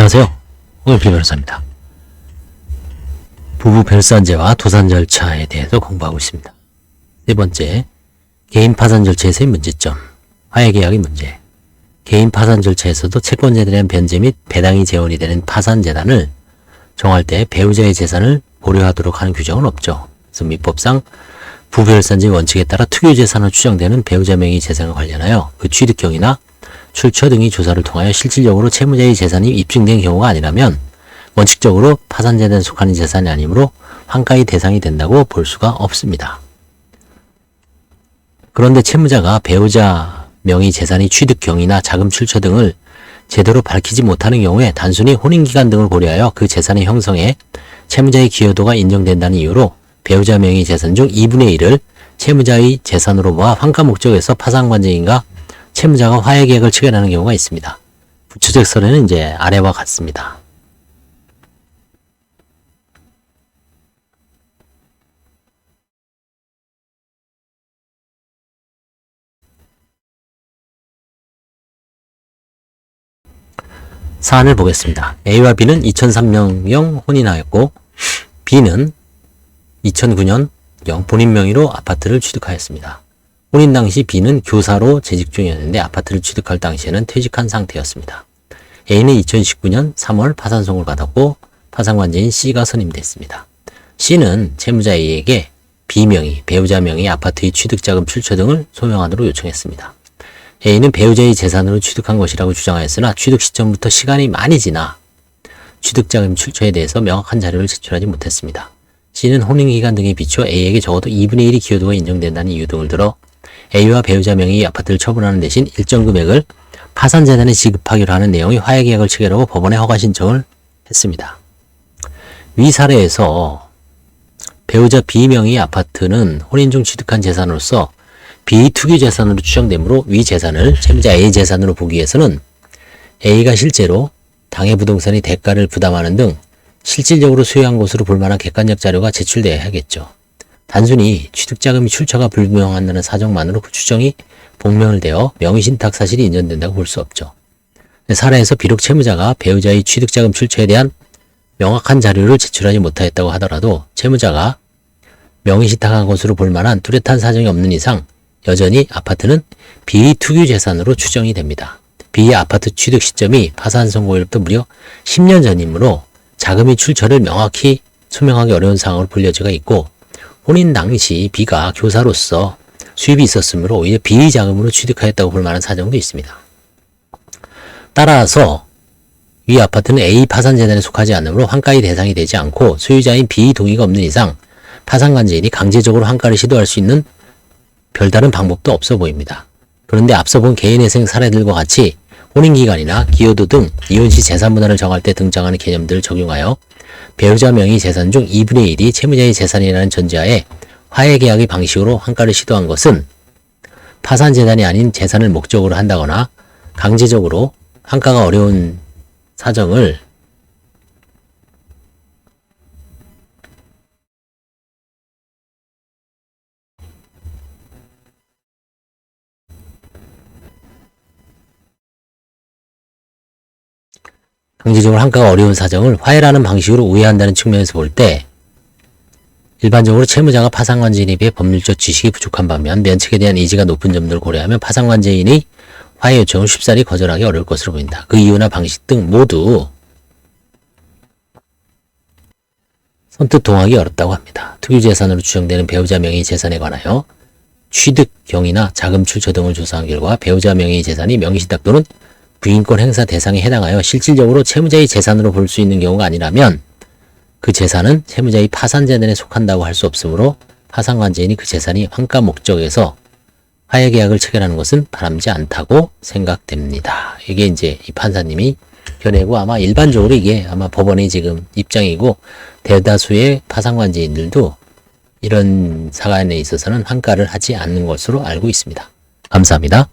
안녕하세요. 오일필 변호사입니다. 부부 별산제와 도산 절차에 대해서 공부하고 있습니다. 네 번째, 개인 파산 절차에서의 문제점, 화해계약의 문제. 개인 파산 절차에서도 채권자에 대한 변제 및 배당이 재원이 되는 파산재단을 정할 때 배우자의 재산을 고려하도록 하는 규정은 없죠. 그래서 민법상 부부별산제 원칙에 따라 특유재산으로 추정되는 배우자 명의 재산과 관련하여 그 취득경이나 출처 등의 조사를 통하여 실질적으로 채무자의 재산이 입증된 경우가 아니라면 원칙적으로 파산재단에 속하는 재산이 아니므로 환가의 대상이 된다고 볼 수가 없습니다. 그런데 채무자가 배우자 명의 재산의 취득경이나 자금 출처 등을 제대로 밝히지 못하는 경우에 단순히 혼인기간 등을 고려하여 그 재산의 형성에 채무자의 기여도가 인정된다는 이유로 배우자 명의 재산 중 2분의 1을 채무자의 재산으로 모아 환가 목적에서 파산관계인과 채무자가 화해계약을 체결하는 경우가 있습니다. 부처적 사례는 이제 아래와 같습니다. 사안을 보겠습니다. A와 B는 2003년형 혼인하였고 B는 2009년형 본인 명의로 아파트를 취득하였습니다. 혼인 당시 B는 교사로 재직 중이었는데 아파트를 취득할 당시에는 퇴직한 상태였습니다. A는 2019년 3월 파산 선고를 받았고 파산관제인 C가 선임됐습니다. C는 채무자 A에게 B 명의, 배우자 명의 아파트의 취득자금 출처 등을 소명하도록 요청했습니다. A는 배우자의 재산으로 취득한 것이라고 주장하였으나 취득 시점부터 시간이 많이 지나 취득자금 출처에 대해서 명확한 자료를 제출하지 못했습니다. C는 혼인기간 등에 비추어 A에게 적어도 2분의 1의 기여도가 인정된다는 이유 등을 들어 A와 배우자 명의 아파트를 처분하는 대신 일정 금액을 파산재단에 지급하기로 하는 내용의 화해계약을 체결하고 법원에 허가 신청을 했습니다. 위 사례에서 배우자 B 명의 아파트는 혼인 중 취득한 재산으로서 B의 투기재산으로 추정되므로 위 재산을 채무자 A 재산으로 보기 위해서는 A가 실제로 당해 부동산의 대가를 부담하는 등 실질적으로 소유한 것으로 볼 만한 객관적 자료가 제출되어야 하겠죠. 단순히 취득자금이 출처가 불명한다는 사정만으로 그 추정이 복명을 되어 명의신탁 사실이 인정된다고 볼 수 없죠. 사례에서 비록 채무자가 배우자의 취득자금 출처에 대한 명확한 자료를 제출하지 못하였다고 하더라도 채무자가 명의신탁한 것으로 볼 만한 뚜렷한 사정이 없는 이상 여전히 아파트는 B의 투기재산으로 추정이 됩니다. B의 아파트 취득 시점이 파산 선고일부터 무려 10년 전이므로 자금의 출처를 명확히 소명하기 어려운 상황으로 볼 여지가 있고 혼인 당시 B가 교사로서 수입이 있었으므로 오히려 B의 자금으로 취득하였다고 볼 만한 사정도 있습니다. 따라서 이 아파트는 A 파산재단에 속하지 않으므로 환가의 대상이 되지 않고 소유자인 B의 동의가 없는 이상 파산관제인이 강제적으로 환가를 시도할 수 있는 별다른 방법도 없어 보입니다. 그런데 앞서 본 개인회생 사례들과 같이 혼인기간이나 기여도 등 이혼 시 재산분할을 정할 때 등장하는 개념들을 적용하여 배우자 명의 재산 중 2분의 1이 채무자의 재산이라는 전제하에 화해계약의 방식으로 환가를 시도한 것은 파산재단이 아닌 재산을 목적으로 한다거나 강제적으로 환가가 어려운 사정을 강제적으로 환가가 어려운 사정을 화해라는 방식으로 우회한다는 측면에서 볼 때 일반적으로 채무자가 파산관제인에 비해 법률적 지식이 부족한 반면 면책에 대한 의지가 높은 점들을 고려하면 파산관제인의 화해 요청을 쉽사리 거절하기 어려울 것으로 보인다. 그 이유나 방식 등 모두 선뜻 동하기 어렵다고 합니다. 특유재산으로 추정되는 배우자 명의 재산에 관하여 취득경이나 자금 출처 등을 조사한 결과 배우자 명의 재산이 명의신탁 또는 부인권 행사 대상에 해당하여 실질적으로 채무자의 재산으로 볼 수 있는 경우가 아니라면 그 재산은 채무자의 파산재단에 속한다고 할 수 없으므로 파산관제인이 그 재산이 환가 목적에서 화해계약을 체결하는 것은 바람지 않다고 생각됩니다. 이게 이제 이 판사님이 견해고 아마 일반적으로 이게 아마 법원의 지금 입장이고 대다수의 파산관제인들도 이런 사안에 있어서는 환가를 하지 않는 것으로 알고 있습니다. 감사합니다.